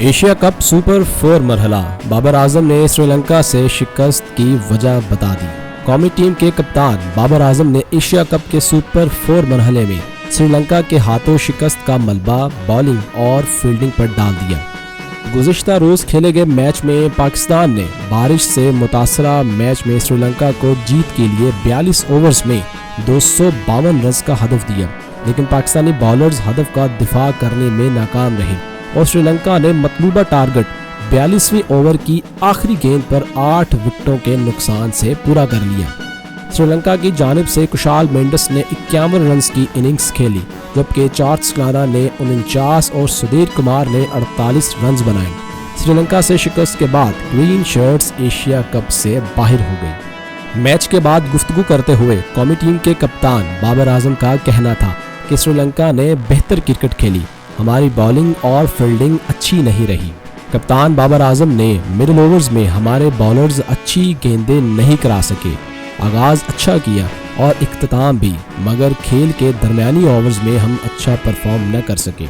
Asia cup super 4 मरहला, Babar Azam ने श्रीलंका से शिकस्त की वजह बता दी। कौमी टीम के कप्तान बाबर आजम ने एशिया कप के सुपर 4 मरहले में श्रीलंका के हाथों शिकस्त का मलबा बॉलिंग और फील्डिंग पर डाल दिया। गुज़िश्ता रोज खेले गए मैच में पाकिस्तान ने बारिश से मुतासरा मैच में श्रीलंका को जीत के लिए 42 ओवर्स में 252 रन का हदफ दिया, लेकिन पाकिस्तानी बॉलर्स हदफ का दिफा करने में नाकाम रहे और श्रीलंका ने मतलूबा टारगेट 42वें ओवर की आखिरी गेंद पर 8 विकेटों के नुकसान से पूरा कर लिया। श्रीलंका की जानिब से कुशाल मेंडिस ने 51 रन की इनिंग्स खेली, जबकि चार्ल्स क्लारा ने 49 और सुधीर कुमार ने 48 रन बनाए। श्रीलंका से शिकस्त के बाद ग्रीन शर्ट्स एशिया कप से बाहर हो गई। मैच के बाद गुफ्तगू करते हुए कौमी टीम के कप्तान बाबर आजम का कहना था कि श्रीलंका ने बेहतर क्रिकेट खेली, हमारी बॉलिंग और फील्डिंग अच्छी नहीं रही। कप्तान बाबर आजम ने मिडिल ओवर्स में हमारे बॉलर्स अच्छी गेंदें नहीं करा सके, आगाज अच्छा किया और इख्तिताम भी, मगर खेल के दरमियानी ओवर्स में हम अच्छा परफॉर्म न कर सके।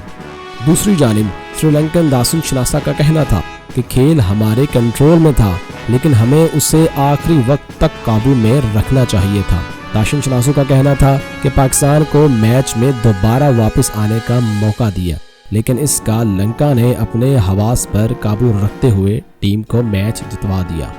दूसरी जानिब श्रीलंकन दासन शनासा का कहना था कि खेल हमारे कंट्रोल में था, लेकिन हमें उसे आखिरी वक्त तक काबू में रखना चाहिए था। दासन शनासू का कहना था कि पाकिस्तान को मैच में दोबारा वापस आने का मौका दिया, लेकिन इसका लंका ने अपने हवास पर काबू रखते हुए टीम को मैच जितवा दिया।